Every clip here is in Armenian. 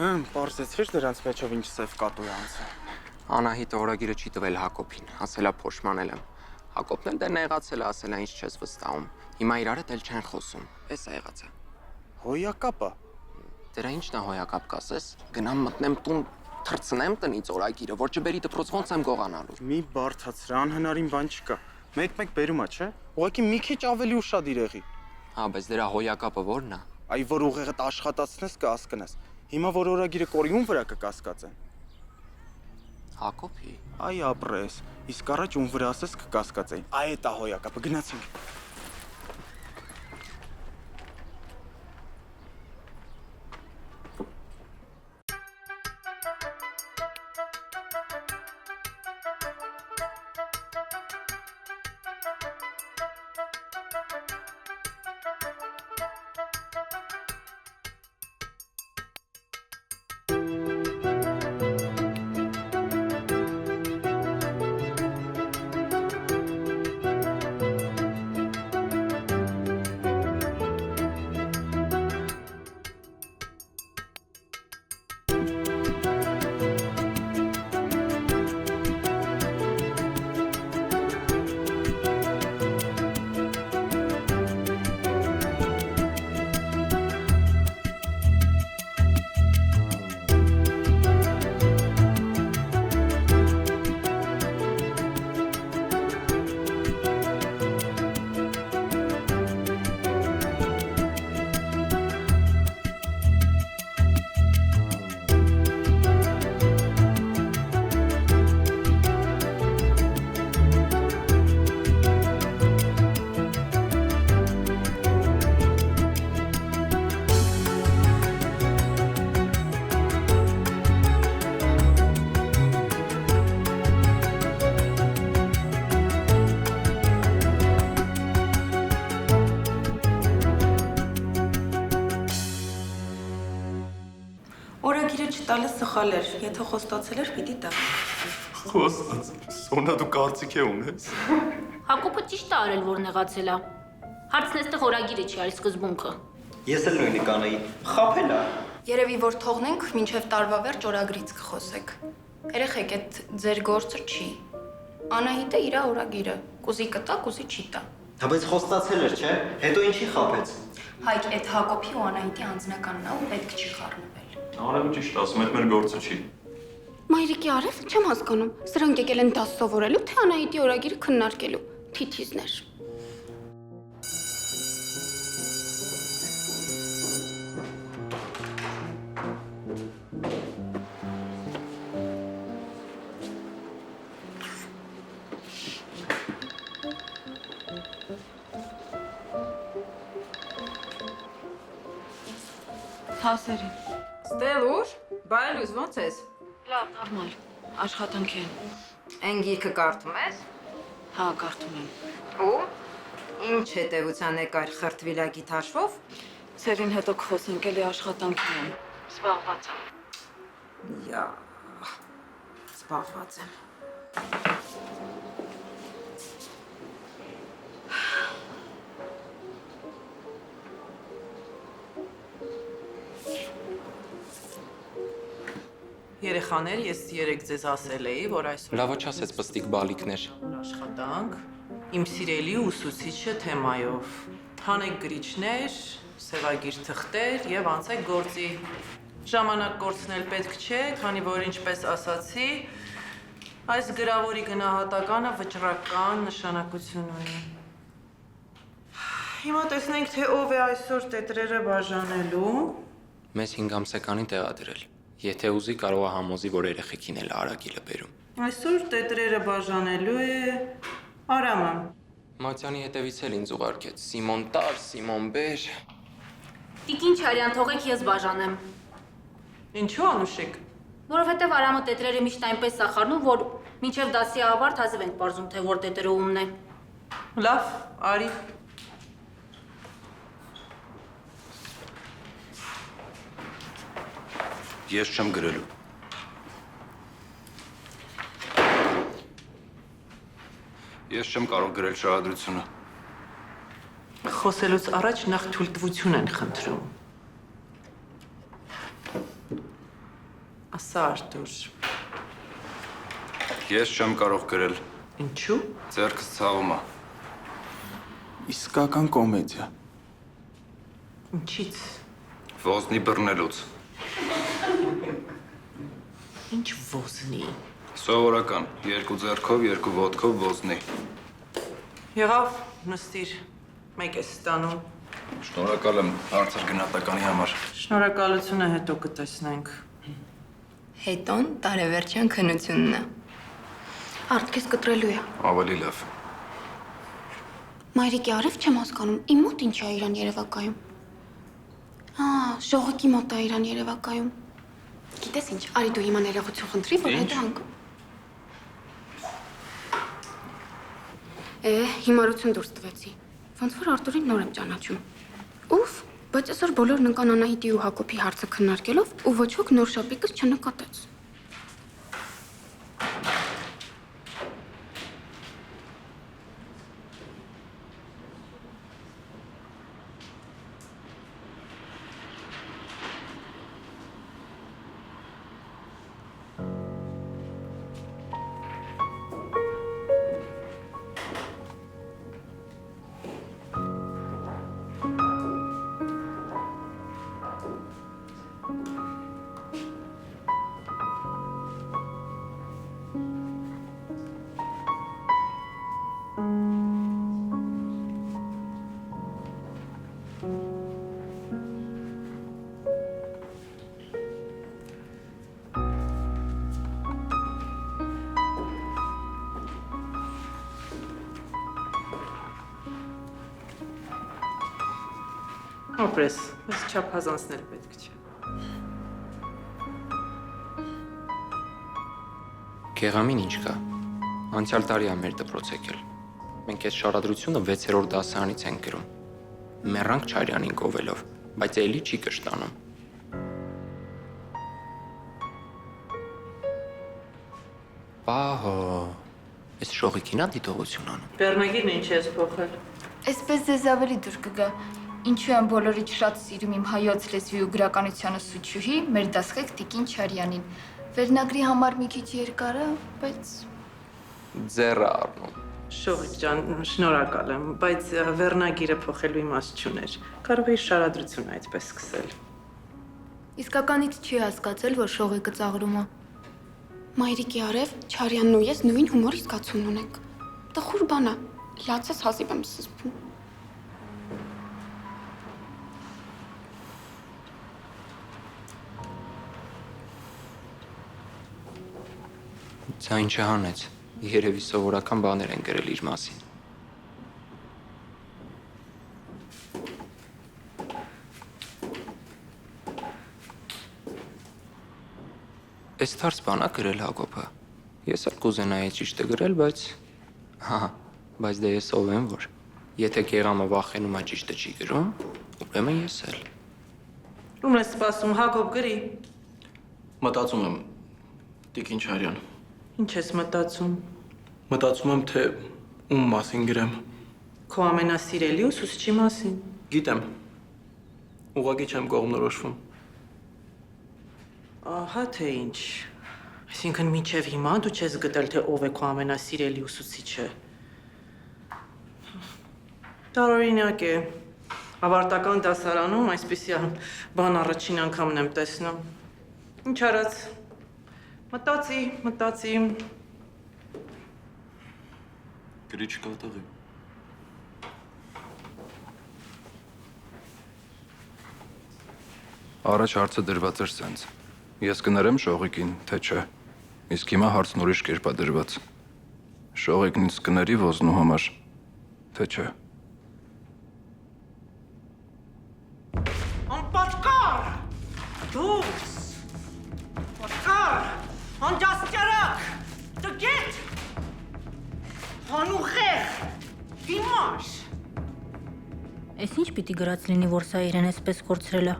Պարզեցիր դրանց մեջով ինչ սև կատու է անցել։ Անահիտը օրագիրը չի տվել Հակոբին, ասելա փոշմանել եմ։ Հակոբն էլ դեռ նեղացել է, ասելա ինչ չես վստահում։ Հիմա իրար հետ էլ չեն խոսում։ Էս է եղածը։ Հոյակապա։ Դրա ինչն է հոյակապ կասես։ Գնամ մտնեմ տուն, թռցնեմ տնից օրագիրը, որ չբերի դպրոց ոնց եմ գողանալու։ Մի բարթացրա, անհնարին բան չկա։ Մեկ-մեկ բերում է, չէ։ Ուղղակի մի քիչ ավելի ուշադիր եղի։ Հա, բայց դրա հոյակապը ո՞րն է։ Այ որ ուղեղդ աշխատացնես կհասկանաս։ Հիմա որ օրագիրը կորիուն վրա կկասկածեն։ Հակոբի։ Այ ապրես։ Իսկ առաջ ում վրա ասես կկասկածեին։ Այ էտա հոյակապը, գնացինք։ Օրագիրը չտալը սխալ էր, եթե խոստացել էր, պիտի տա։ Խոստաց, Սոնա դու կարծիք է ունես։ Հակոբը ճիշտ է արել, որ նեղացել է։ Հարցն էստեղ օրագիրը չի, այլ սկզբունքը։ Ես էլ նույնը կանեի, խաբել է։ Երևի որ թողնենք, մինչև տարվա վերջ օրագրից կխոսեք։ Երեխեք, այդ ձեր գործը չի։ Անահիտը իրա օրագիրը, կուզի կտա, կուզի չի տա։ Հա բայց խոստացել էր, չէ՞։ Հետո ինչի խաբեց։ Հայկ, այդ Հակոբի ու Անահիտի անձնականն է ու պետք չի խառնվել։ Արևը ճիշտ ասում, այդ մեր գործը չի։ Մայրիկի արև, չեմ հասկանում։ Սրանք եկել են դաս սովորելու, թե Անահիտի օրագիրը քննարկելու։ Թիթիզներ։ Հասերին։ Ստելուր, բայլուզ ոնց ես։ Լավ, նորմալ։ Աշխատանք են։ Այն գիրքը կարդում ես։ Հա, կարդում եմ։ Ու ինչ հետևության եկար խրտվիլակի թաշվով։ Սերին հետո կխոսենք, էլի աշխատանքի եմ։ Զբաղված եմ։ Յա, զբաղված եմ։ Երեխաներ, ես երեք ձեզ ասել էի, որ այսօր Լավ չասեց պստիկ բալիկներ։ աշխատանք իմ սիրելի ուսուցիչը թեմայով։ Հանեք գրիչներ, սևագիր թղթեր եւ անցեք գործի։ Ժամանակ կորցնել պետք չէ, քանի որ ինչպես ասացի, այս գրավորի գնահատականը վճռական նշանակություն ունի։ Հիմա տեսնենք, թե ով է այսօր տետրերը բաժանելու։ Մեզ 5 ամսեկանին տեղադրել։ Եթե ուզի կարող է համոզի, որ երեխեքին էլ արագիլը բերում։ Այսօր տետրերը բաժանելու է Արամը։ Մատյանի հետևից էլ ինձ ուղարկեց։ Սիմոն տար, Սիմոն բեր։ Տիկին Չարյան, թողեք ես բաժանեմ։ Ինչու Անուշիկ։ Որովհետև Արամը տետրերը միշտ այնպես է խառնում, որ մինչև դասի ավարտ հազիվ ենք պարզում, թե որ տետրը ումն է։ Լավ, արի։ Ես չեմ գրելու։ Ես չեմ կարող գրել շահադրությունը։ Խոսելուց առաջ նախ թույլտվություն են խնդրում։ Ասա Արտուր, Ես չեմ կարող գրել։ ինչու՞։ Ձերքս ցավում է։ Իսկական կոմեդիա։ Ինչից։ Ոզնի բռնելուց։ Ինչ ոզնի։ Սովորական, երկու ձեռքով, երկու ոտքով ոզնի։ Եղավ, նստիր, մեկ ես ստանում։ Շնորհակալ եմ հարցեր գնահատականի համար։ Շնորհակալությունը հետո կտեսնենք։ Հետոն տարեվերջյան քննությունն է։ Արդ քեզ կտրելու է։ Ավելի լավ։ Մայրիկի արև չեմ հասկանում, իմ մոտ ինչ է իրան երևակայում։ Շողիկի մոտ է իրան երևակայում։ Գիտես ինչ, արի դու հիմա ներողություն խնդրի, որ հետո հանգ։ Հիմարություն դուրս տվեցի։ Ոնց որ Արտուրին նոր եմ ճանաչում։ Ուֆ, բայց այսօր բոլորն ընկան Անահիտի ու Հակոբի հարցը քննարկելով ու ոչ ոք նոր շապիկս չնկատեց։ Ապրես, ես չափազանցնել պետք չէ։ Գեղամին ինչ կա։ Անցյալ տարի է մեր դպրոց եկել։ Մենք այս շարադրությունը 6-րդ դասարանից ենք գրում։ Մեռանք Չարյանին գովելով, բայց էլի չի կշտանում։ Պահո, այս շողիկին է դիտողություն անում։ Բեռնագիրն ինչ ես փոխել։ Այսպես ձեզ ավելի դուր կգա։ Ինչու եմ բոլորից շատ սիրում իմ հայոց լեզվի ու գրականության ուսուցչուհի, մեր դասղեկ Տիկին Չարյանին։ Վերնագրի համար մի քիչ երկար է, բայց Ձեռը առնում։ Շողիկ ջան, շնորհակալ եմ, բայց վերնագիրը փոխելու իմաստ չուներ։ Կարող էի շարադրությունը այդպես սկսել։ իսկականից չի հասկացել, որ շողիկը ծաղրում է։ Մայրիկի արև Չարյանն ու ես նույն հումորի զգացումն ունենք։ Տխուր բան է, լացես հազիվ եմ սսպում։ Ձայն չհանեց, երևի սովորական բաներ են գրել իր մասին։ Այս թարս բան է գրել Հակոբը։ Ես էլ կուզենայի ճիշտը գրել, բայց դե ես ով եմ, որ եթե Գեղամը վախենում է ճիշտը չի գրում, ուրեմն ես էլ։ Ում ես սպասում, Հակոբ գրի։ Մտածում եմ, Տիկին Չարյան։ Ինչ ես մտածում։ Մտածում եմ, թե ում մասին գրեմ։ Քո ամենասիրելի ուսուցչի մասին։ Գիտեմ։ Ուղղակի չեմ կողմնորոշվում։ Ահա թե ինչ։ Այսինքն մինչև հիմա դու չես գտել, թե ով է քո ամենասիրելի ուսուցիչը։ Տարօրինակ է։ Ավարտական դասարանում այսպիսի բան առաջին անգամն եմ տեսնում։ Ինչ արած։ Մտածի։ Գրիչ կատաղի։ Առաջ հարցը դրված էր սենց։ Ես կներեմ Շողիկին, թե չէ։ Իսկ հիմա հարցն ուրիշ կերպ է դրված։ Շողիկն ինձ կների ոզնու համար, թե չէ։ Անպատկար! Դուրս! Պատկար! Անջաստյարակ! Տգետ! Հանուխեղ! Դիմար! Էս ինչ պիտի գրած լինի, որ սա իրեն էսպես կորցրել է։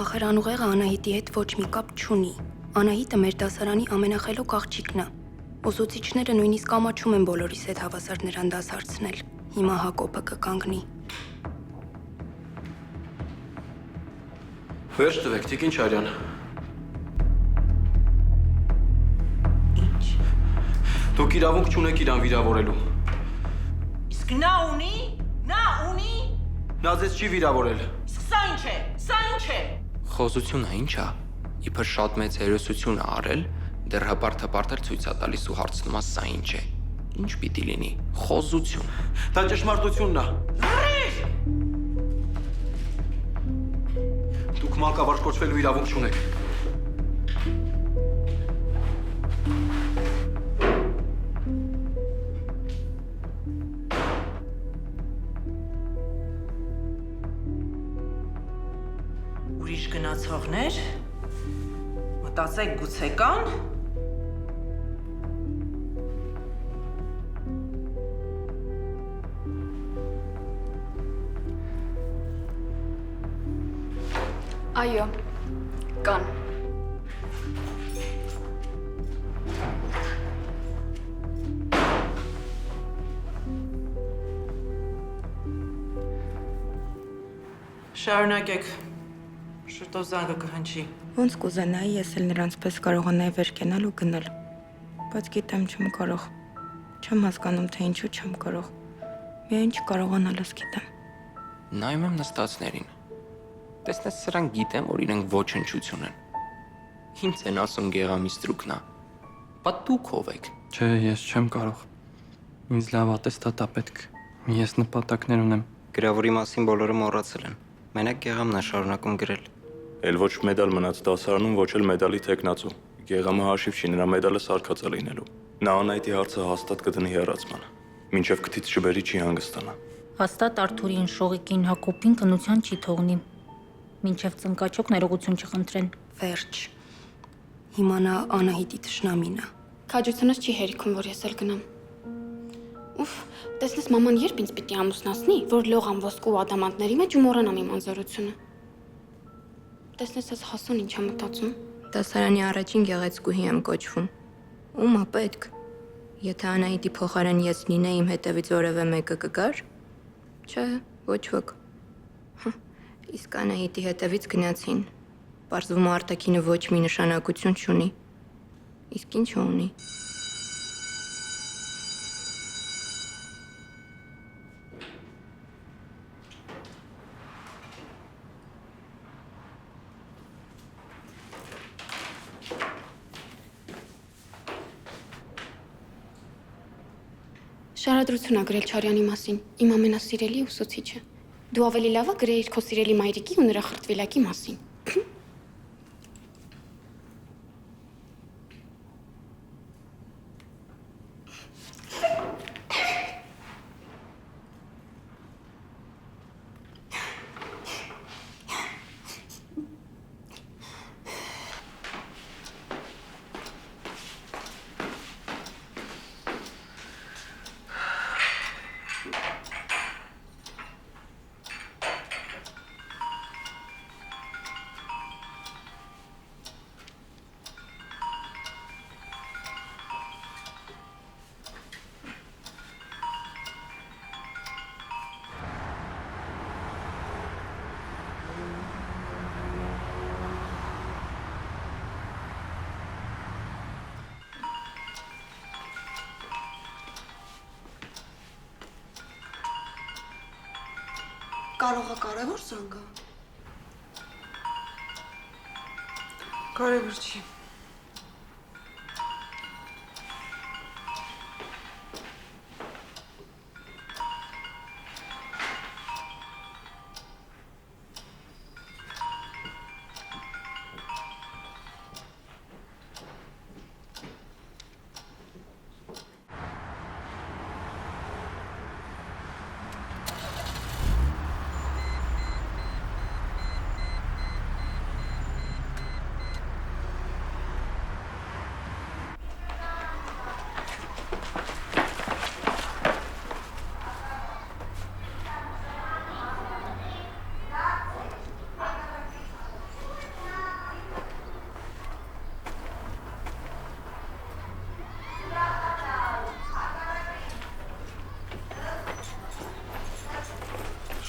Ախր անուղեղը Անահիտի հետ ոչ մի կապ չունի։ Անահիտը մեր դասարանի ամենախելոք աղջիկն է։ Ուսուցիչները նույնիսկ ամաչում են բոլորիս հետ հավասար նրան դաս հարցնել։ Հիմա Հակոբը կկանգնի։ Վերջ տվեք, Տիկին Չարյան։ Դուք իրավունք չունեք իրան վիրավորելու։ Իսկ նա ունի? Նա ունի? Նա ձեզ չի վիրավորել։ Իսկ սա ինչ է? Սա ինչ է? Խոզությունը ի՞նչ է։ Իբր շատ մեծ հերոսություն է արել, դեռ հպարտ-հպարտ էլ ցույց է տալիս ու հարցնում է սա ինչ է։ Ինչ պիտի լինի։ Խոզություն։ Դա ճշմարտությունն է։ Դուք մանկավարժ կոչվելու իրավունք չունեք։ Ուրիշ գնացողներ, մտածեք գուցե կան։ Այո, կան։ Շարունակեք։ Շուտով զանգը կհնչի։ Ոնց կուզենայի ես էլ նրանց պես կարողանայի վեր կենալ ու գնալ։ Բայց գիտեմ չեմ կարող։ Չեմ հասկանում թե ինչու չեմ կարող։ Միայն չկարողանալս գիտեմ։ Նայում եմ նստածներին։ Տեսնես սրանք գիտեմ, որ իրենք ոչնչություն են։ Ինչ են ասում գեղամիստրուկնա։ Բա դուք ով եք։ Չէ, ես չեմ կարող։ Ինձ լավ ատեստատա պետք։ Ես նպատակներ ունեմ։ Գրավորի մասին բոլորը մոռացել են։ Մենակ Գեղամն է շարունակում գրել։ Էլ ոչ մեդալ մնաց դասարանում, ոչ էլ մեդալի տեխնացու։ Գեղամը հաշիվ չի, նրա մեդալը սարքած է լինելու։ Նա Անահիտի հարցը հաստատ կդնի հեռացման։ Մինչև քթից չբերի չի հանգստանա։ Հաստատ Արթուրին, Շողիկին, Հակոբին կնության չի թողնի։ Մինչև ծնկաչոք ներողություն չխնդրեն։ Վերջ։ Հիմա նա Անահիտի թշնամին է։ Քաջությունս չի հերիքում, որ ես էլ գնամ։ Ուֆ, տեսնես մաման երբ ինձ պիտի ամուսնացնի, որ լողամ ոսկու ադամանդների մեջ ու մոռանամ իմ անձորությունը։ Տեսնես ես Հասուն ինչ է մտածում։ Դասարանի առաջին գեղեցկուհի եմ կոչվում։ Ում է պետք։ Եթե Անահիտի փոխարեն ես լինեի իմ հետևից որևէ մեկը կգար։ Չէ, ոչ ոք։ Իսկ Անահիտի հետևից գնացին։ Պարզվում է արտաքինը ոչ մի նշանակություն չունի։ Իսկ ինչ ունի։ Շարադրություն ա գրել Չարյանի մասին, իմ ամենասիրելի ուսուցիչը։ Դու ավելի լավը գրեիր քո սիրելի մայրիկի ու նրա խրտվիլակի մասին։ Կարող է կարևոր զանգա։ Կարևոր չի։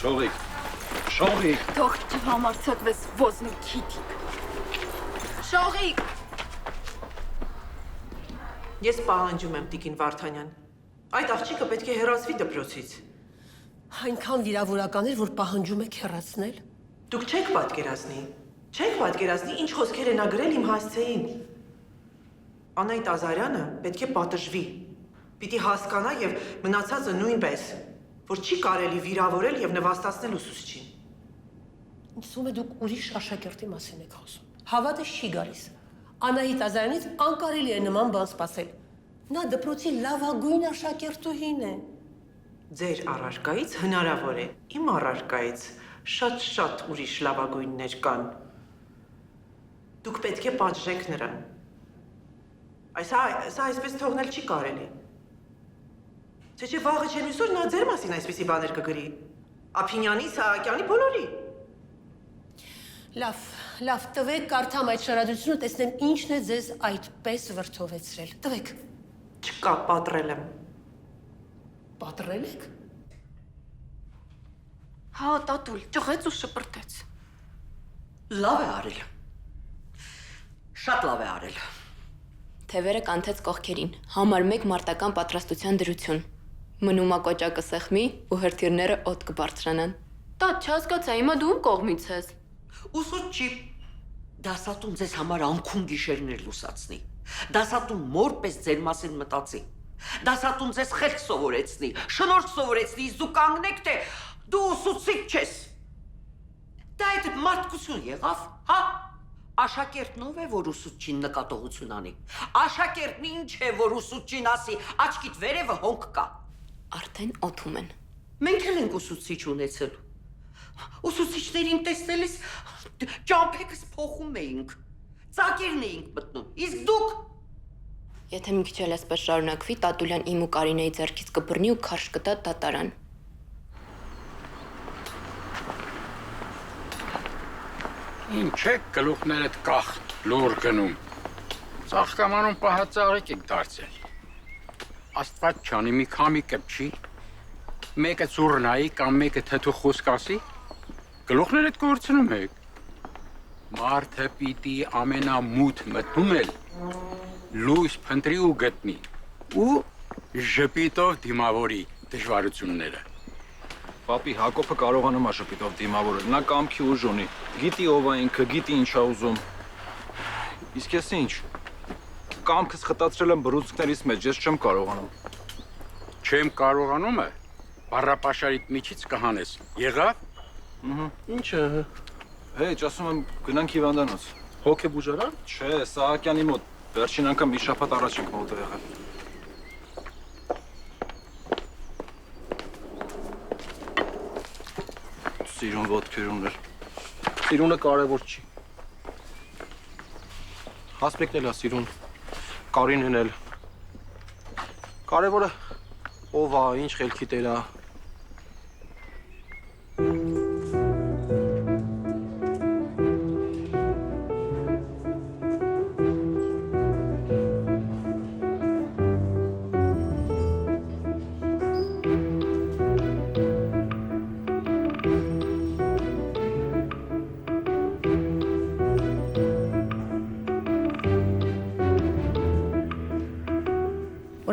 Շողիկ, շողիկ։ Թող չհամարցակվես ոզնի քիթիկ։ Շողիկ։ Ես պահանջում եմ Տիկին Վարդանյան։ Այդ աղջիկը պետք է հեռացվի դպրոցից։ Այնքան վիրավորական էր, որ պահանջում եք հեռացնել։ Դուք չեք պատկերացնի։ Չեք պատկերացնի, ինչ խոսքեր է նա գրել իմ հասցեին։ Անահիտ Ազարյանը պետք է պատժվի։ Պիտի հասկանա եւ մնացածը նույնպես, որ չի կարելի վիրավորել եւ նվաստացնել ուսուցչին։ Ինձ թվում է դուք ուրիշ աշակերտի մասին եք խոսում։ Հավատս չի գալիս։ Անահիտ Ազարյանից անկարելի է նման բան սպասել։ Նա դպրոցի լավագույն աշակերտուհին է։ Ձեր առարկայից հնարավոր է, իմ առարկայից շատ ուրիշ լավագույններ կան։ Դուք պետք է պատժեք նրան։ Սա այսպես թողնել չի կարելի։ Չէ, վաղը չեն ուսոր նա ձեր մասին այսպիսի բաներ կգրի։ Ափինյանի, Սահակյանի, բոլորի։ Լավ, տվեք կարդամ այդ շարադրությունը, տեսնեմ ինչն է ձեզ այդպես վրդովեցրել։ Տվեք։ Չկա, պատռել եմ։ Պատռել եք։ Հա, տատուլ, ճղեց ու շպրտեց։ Լավ է արել։ Շատ լավ է արել։ Թևերը կանթեց կողքերին, համար 1 մարտական պատրաստության դրություն։ Մնում ակոճակը սեղմի ու հրթիռները օդ կբարձրանան։ Տատ, չհասկացա, հիմա դու ում կողմից ես։ Ուսուցչի։ Դասատուն ձեզ համար անքուն գիշերներ լուսացնի։ Դասատուն մորպես ձեր մասին մտածի։ Դասատուն ձեզ խելք սովորեցնի, շնորհք սովորեցնի, իսկ դու կանգնեք, թե դու ուսուցիչ չես։ Դա այդ մարդկություն եղավ, հա։ Աշակերտն ով է, որ ուսուցչին նկատողություն անի։ Աշակերտն ինչ է, որ ուսուցչին ասի, աչքիդ վերևը հոնք կա։ Արդեն օդում են։ Մենք էլ ենք ուսուցիչ ունեցել։ Ուսուցիչներին տեսնելիս ճամփեքս փոխում էինք, ծակերն էինք մտնում, իսկ դուք… Եթե մի քիչ էլ այսպես շարունակվի, Տատուլյան իմ ու Կարինեի ձեռքից կբռնի ու քարշ կտա դատարան։ Ինչ եք գլուխներդ կախ լուր գնում։ Ծաղկամանում պահածաղիկ եք դարձել։ Աստված չանի մի քամի կպչի, մեկը ծուռնայի կամ մեկը թեթու խոսք ասի, գլուխներդ կորցնում եք։ Մարդը պիտի ամենամութ մտնում էլ լույս փնտրի ու գտնի ու ժպիտով դիմավորի դժվարությունները։ Պապի Հակոբը կարողանում է շփիտով դիմավորել, նա կամքի ուժ ունի, գիտի ով է ինքը, գիտի ինչ է ուզում։ Իսկ ես ինչ, կամքս խտացրել եմ բռունցքներիս մեջ, ես չեմ կարողանում։ Չեմ կարողանում է, բառապաշարիդ միջից կհանես, եղավ։ Ինչ է։ Հեչ, ասում եմ գնանք հիվանդանոց։ Հոգեբուժարան։ Չէ, Սահակյանի մոտ, վերջին անգամ մի շաբաթ առաջ ենք մոտ եղել։ Սիրուն ոտքերուն էր։ Սիրունը կարևոր չի։ Հասպեկն էլ է սիրուն, Կարինեն էլ։ Կարևորը ով է, ինչ խելքի տեր է։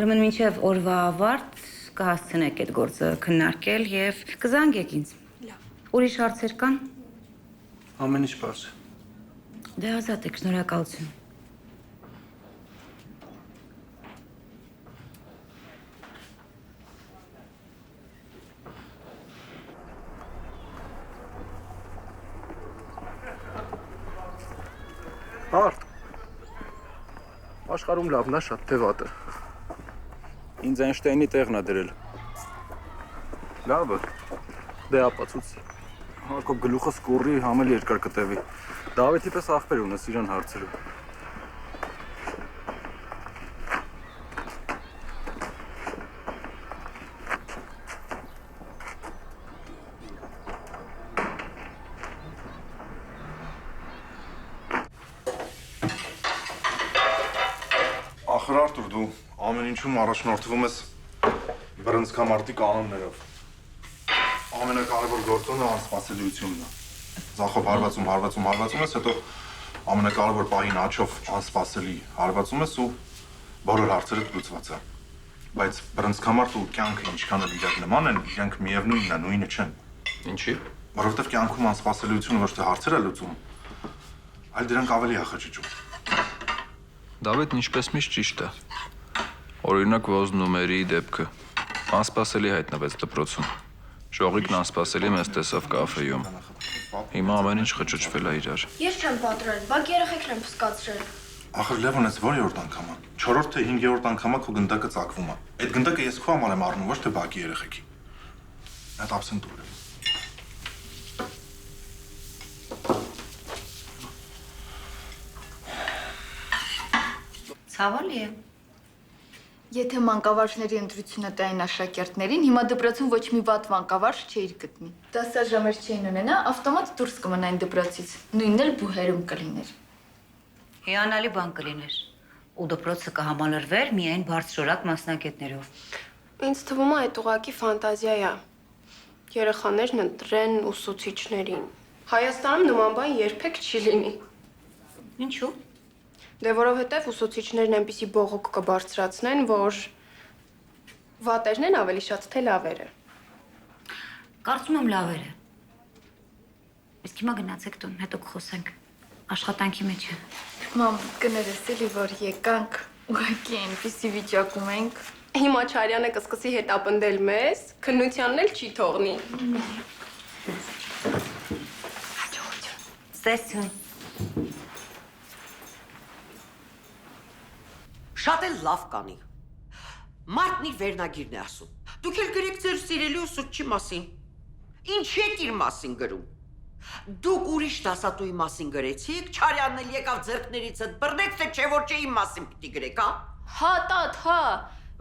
Ուրեմն մինչև օրվա ավարտ կհասցնեք այդ գործը քննարկել եւ կզանգեք ինձ։ Լավ։ Ուրիշ հարցեր կան։ Ամեն ինչ բաց։ Դե ազատ եք, շնորհակալություն։ Հարթ։ Աշխարհում լավն է, շատ թե վատը։ Ինձ Այնշտայնի տեղն է դրել։ Լավը։ Դե ապացուց։ Հակոբ գլուխս կուռի, համել երկար կտևի։ Դավիթի պես ախպեր ունես իրան հարցերում։ Ախր Արտուր, դու ամեն ինչում առաջնորդվում ես բռնցքամարտի կանոններով։ Ամենակարևոր գործոնը անսպասելիությունն է։ Ձախով հարվածում ես, հետո ամենակարևոր պահին աչով անսպասելի հարվածում ես ու Բոլոր հարցերը լուծված է։ Բայց բռնցքամարտ ու կյանքը ինչքան էլ իրար նման են, իրենք միևնույնն են, նույնը չեն։ Ինչի՞։ Որովհետև կյանքում անսպասելիությունը ոչ թե հարցեր է լուծում, այլ դրանք ավելի է խճճում։ Դավիթն ինչպես միշտ ճիշտ է։ Օրինակ ոզնումերի դեպքը։ Անսպասելի հայտնվեց դպրոցում։ Շողիկն անսպասելի մեզ տեսավ կաֆեյում։ Հիմա ամեն ինչ խճճվել է իրար։ Ես չեմ պատրել, բակ երեխեքն են փսկացրել։ Ախր Լևոն, այս որի՞րդ անգամ է։ 4-րդ թե 5-րդ անգամ է քո գնդակը ծակվում է։ Այդ գնդակը ես քո համար եմ առնում, ոչ թե բակի երեխեքի։ Այդ աբսենտ ուր է։ Ցավալի է։ Եթե մանկավարժների ընտրությունը տային աշակերտներին, հիմա դպրոցում ոչ մի վատ մանկավարժ չէիր գտնի։ Դասաժամեր չէին ունենա, ավտոմատ դուրս կմնային դպրոցից, նույնն էլ բուհերում կլիներ։ Հիանալի բան կլիներ։ Ու դպրոցը կհամալրվեր միայն բարձրորակ մասնագետներով։ Ինձ թվում է այդ ուղակի ֆանտազիա է։ Երեխաներն ընտրեն ուսուցիչներին։ Հայաստանում նման բան երբեք չի լինի։ Ինչու՞։ Դե որովհետև ուսուցիչներն այնպիսի բողոք կբարձրացնեն, որ վատերն են ավելի շատ թե լավերը։ Կարծում եմ լավերը։ Իսկ հիմա գնացեք տուն, հետո կխոսենք։ Աշխատանքի մեջ է։ Մամ, կներես էլի, որ եկանք, ուղղակի այնպիսի վիճակում ենք։ Հիմա Չարյանը կսկսի հետապնդել մեզ, քննությանն էլ չի թողնի։ Ստեսություն։ Շատ էլ լավ կանի։ Մարդն իր վերնագիրն է ասում։ Դուք էլ գրեք ձեր սիրելի ուսուցչի մասին։ Ինչ եք իր մասին գրում։ Դուք ուրիշ դասատուի մասին գրեցիք, Չարյանն էլ եկավ ձեռքներից հետ բռնեց, թե չէ որ չէ իմ մասին պիտի գրեք, հա։ Հա, տատ, հա։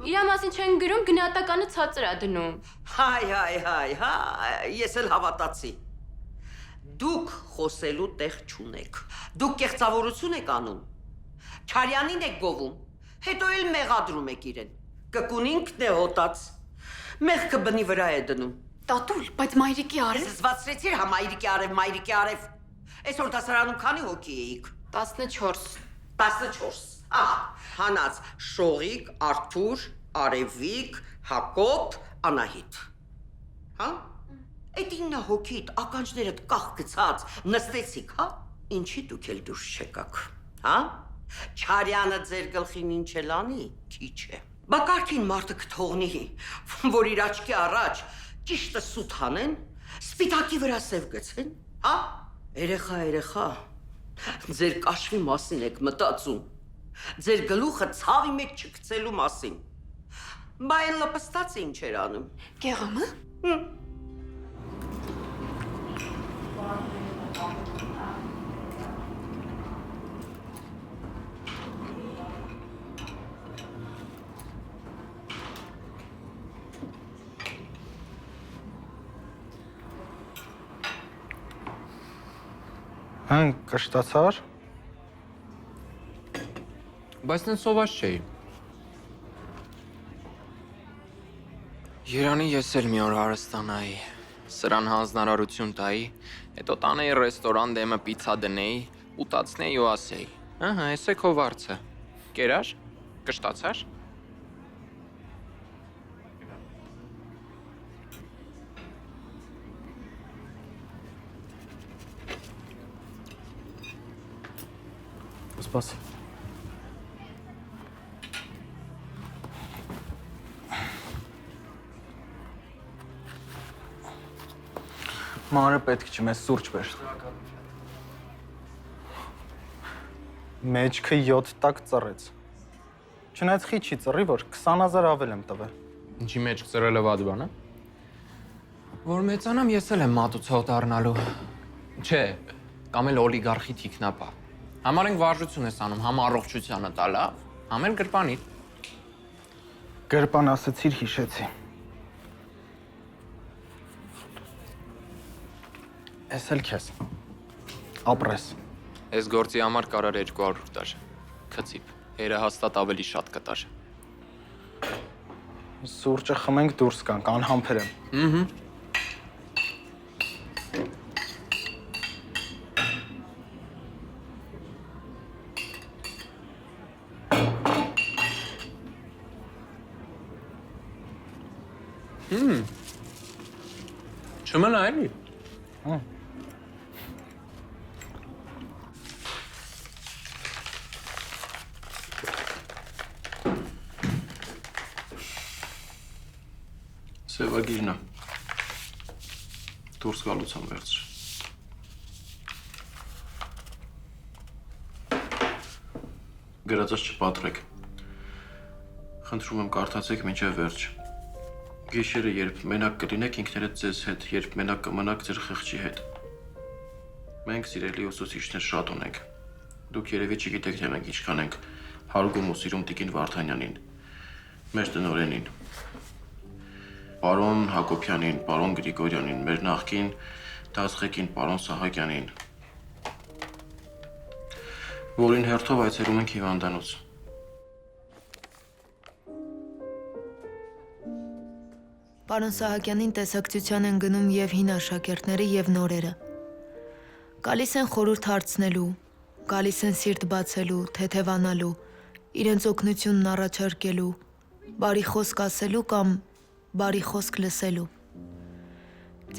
Իրա մասին չեն գրում, գնահատականը ցածր է դնում։ Հայ, ես էլ հավատացի։ Դուք խոսելու տեղ չունեք։ Դուք կեղծավորություն եք անում։ Չարյանին եք գովում, հետո էլ մեղադրում եք իրեն։ Կկուն ինքն է հոտած։ Մեղքը բնի վրա է դնում։ Տատուլ, բայց մայրիկի արև։ Զզվացրեցիր հա մայրիկի արև։ Այսօր դասարանում քանի հոգի էիք։ 14։ 14։ Ահա, հանած Շողիկ, Արթուր, Արևիկ, Հակոբ, Անահիտ։ Հա? Այդ 9 հոգիդ ականջներդ կախ գցած նստեցիք, հա? Ինչի դուք էլ դուրս չեկաք, հա? Չարյանը ձեր գլխին ինչ էլ անի, քիչ է։ Բա կարգին մարդը կթողնի, որ իր աչքի առաջ ճիշտը սուտ հանեն, սպիտակի վրա սև գցեն, հա? Երեխա, ձեր կաշվի մասին եք մտածում, ձեր գլուխը ցավի մեջ չգցելու մասին։ Բա այն լպստացը ինչ էր անում։ Գեղամը։ Հեն կշտացար։ Բայց նեն սոված չէի։ Երանի ես էլ մի օր հարստանայի, սրան հանձնարարություն տայի, հետո տանեի ռեստորան դեմը պիցա դնեի, ուտացնեի ու ասեի, ահա, ես է քո վարձը, կերար, կշտացար։ Սպաս։ Մանրը պետք չի, մեզ սուրճ բեր։ Մեջքը 7 տակ ծռեց։ Չնայած խի չի ծռի, որ 20,000 ավել եմ տվել։ Ինչի մեջ ծռելը վատ բան է։ Որ մեծանամ ես էլ եմ մատուցող դառնալու։ Չէ, կամ էլ օլիգարխի թիկնապա։ Համար ենք վարժություն ես անում, համ առողջությանը տալա, համ էլ գրպանի։ Գրպան ասեցիր, հիշեցի։ Ես էլ քեզ։ Ապրես։ Այս գործի համար կարար 200 տար։ Քծիպ, հերը հաստատ ավելի շատ կտար։ Սուրճը խմենք դուրս կանք, անհամբեր եմ։ Չմնա էլի։ Սևագիրն է։ Դուրս գալուց եմ վերցրել։ Գրածս չպատրեք։ Խնդրում եմ կարդացեք մինչև վերջ։ Գիշերը, երբ մենակ կլինեք ինքներդ ձեզ հետ, երբ մենակ կմնաք ձեր խղճի հետ։ Մենք սիրելի ուսուցիչներ շատ ունենք։ Դուք երևի չգիտեք, թե մենք ինչքան ենք հարգում ու սիրում Տիկին Վարդանյանին, մեր տնօրենին, պարոն Հակոբյանին, պարոն Գրիգորյանին, մեր նախկին դասղեկին, պարոն Սահակյանին, որին հերթով այցելում ենք հիվանդանոց։ Պարոն Սահակյանին տեսակցության են գնում եւ հին աշակերտները եւ նորերը։ Գալիս են խորհուրդ հարցնելու, գալիս են սիրտ բացելու, թեթևանալու, իրենց օգնությունն առաջարկելու, բարի խոսք ասելու կամ բարի խոսք լսելու։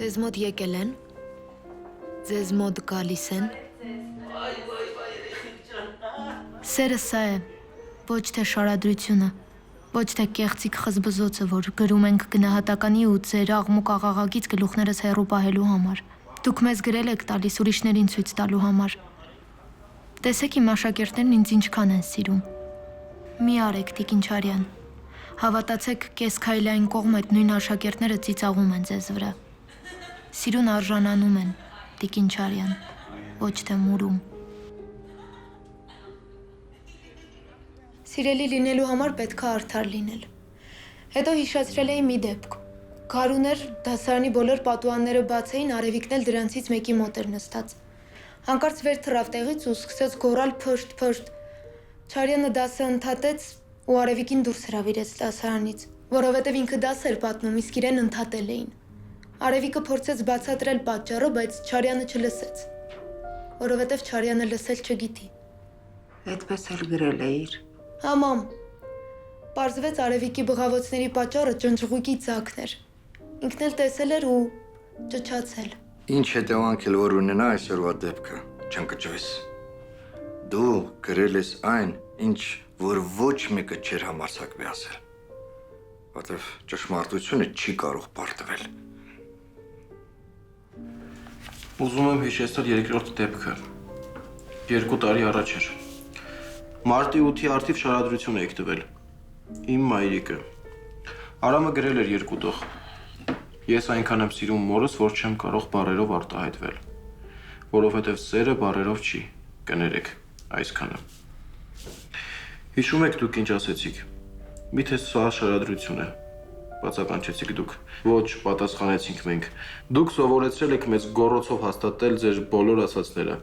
Ձեզ մոտ եկել են, ձեզ մոտ գալիս են։ Սերը սա է, ոչ թե շարադրությունը, ոչ թե կեղծիկ խզբզոցը, որ գրում ենք գնահատականի ու ձեր աղմուկ աղաղակից գլուխներս հեռու պահելու համար։ Դուք մեզ գրել եք տալիս ուրիշներին ցույց տալու համար։ Տեսեք իմ աշակերտներն ինձ ինչքան են սիրում։ Մի արեք, Տիկին Չարյան։ Հավատացեք, կես քայլային կողմ այդ նույն աշակերտները ծիծաղում են ձեզ վրա։ Սիրուն արժանանում են, Տիկին Չարյան, ոչ թե մուրում։ Սիրելի լինելու համար պետք է արդար լինել։ Հետո հիշեցրել էի մի դեպք։ Գարուներ դասարանի բոլոր պատուհանները բաց էին, Արևիկն էլ դրանցից մեկի մոտ էր նստած։ Հանկարծ վեր թռավ տեղից ու սկսեց գոռալ փշտ։ Չարյանը դասը ընդհատեց ու Արևիկին դուրս հրավիրեց դասարանից, որովհետև ինքը դաս էր պատմում, իսկ իրեն ընդհատել էին։ Արևիկը փորձեց բացատրել պատճառը, բայց Չարյանը չլսեց, որովհետև Չարյանը լսել չգիտի։ Այդպես էլ գրել էիր։ Համամ։ Պարզվեց Արևիկի բղավոցների պատճառը ջնջղուկի ձակն էր։ Ինքն էլ տեսել էր ու ճչացել։ Ինչ հետևանք էլ որ ունենա այսօրվա դեպքը, չընկճվես։ Դու գրել ես այն, ինչ որ ոչ մեկը չէր համարձակվի ասել։ Որտեվ ճշմարտությունը չի կարող պարտվել։ Ուզում եմ հիշեցնել երկրորդ դեպքը։ 2 տարի առաջ էր։ Մարտի 8-ի արդիվ շարադրություն եք տվել։ Իմ մայրիկը։ Արամը գրել էր 2 տող։ Ես այնքան եմ սիրում մորս, որ չեմ կարող բառերով արտահայտվել, որովհետև սերը բառերով չի, կներեք, այսքանը։ Հիշում եք դուք ինչ ասեցիք։ Միթե սա շարադրություն է։ Բացականչեցիք դուք։ Ոչ, պատասխանեցինք մենք։ Դուք սովորեցրել եք մեզ գոռոցով հաստատել ձեր բոլոր ասածները։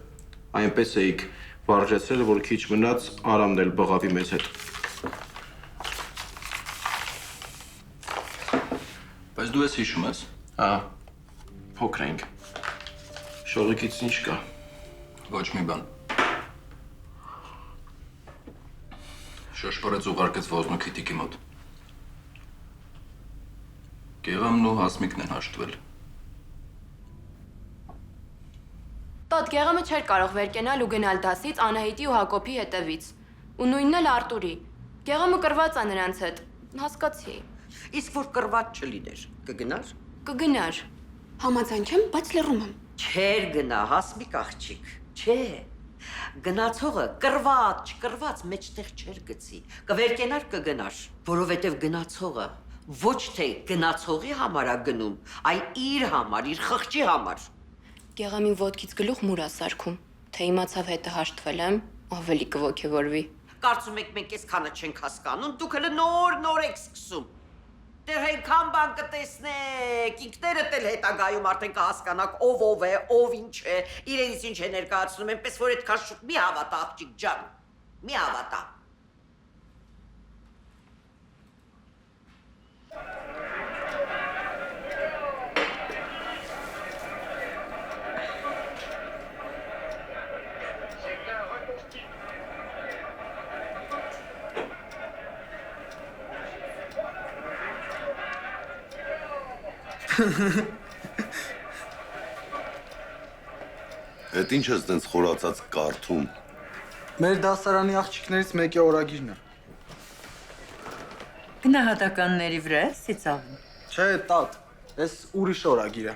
Այնպես էիք վարժեցրել, որ քիչ մնաց Արամն էլ բղավի մեզ հետ։ Բայց դու ես հիշում ես։ Հա, փոքր ենք։ Շողիկից ինչ կա։ Ոչ մի բան։ Շոշպորեց ուղարկեց ոզնուքի տիկի մոտ։ Գեղամն ու Հասմիկն են հաշտվել։ Տատ Գեղամը չէր կարող վեր կենալ ու գնալ դասից Անահիտի ու Հակոբի հետևից։ Ու նույնն էլ Արտուրի։ Գեղամը կռված է նրանց հետ։ Հասկացի։ Իսկ որ կռված չլիներ, կգնար։ Կգնար։ Համաձայն չեմ, բայց լռում եմ։ Չեր գնա, Հասմիկ աղջիկ, չէ։ Գնացողը կռված, չկռված մեջտեղ չեր գցի։ Կվերկենար կգնար, որովհետև գնացողը ոչ թե գնացողի համար է գնում, այլ իր համար, իր խղճի համար։ Գեղամին ոտքից գլուխ մուր է սարքում, թե իմացավ հետը հաշտվել եմ, ավելի կոգևորվի։ Կարծում եք մենք այսքանը չենք հասկանում, դուք հələ նոր եք սկսում։ Դեռ այնքան բան կտեսնեք, ինքներդ էլ հետագայում արդեն կհասկանաք ով է, ով ինչ է, իրենից ինչ է ներկայացնում, այնպես որ այդքան շուտ մի հավատա աղջիկ ջան, մի հավատա։ Էդ ինչ ես տենց խորացած կարդում։ Մեր դասարանի աղջիկներից մեկի օրագիրն է։ Գնահատականների վրա է ծիծաղում։ Չէ, տատ, այս ուրիշ օրագիր է։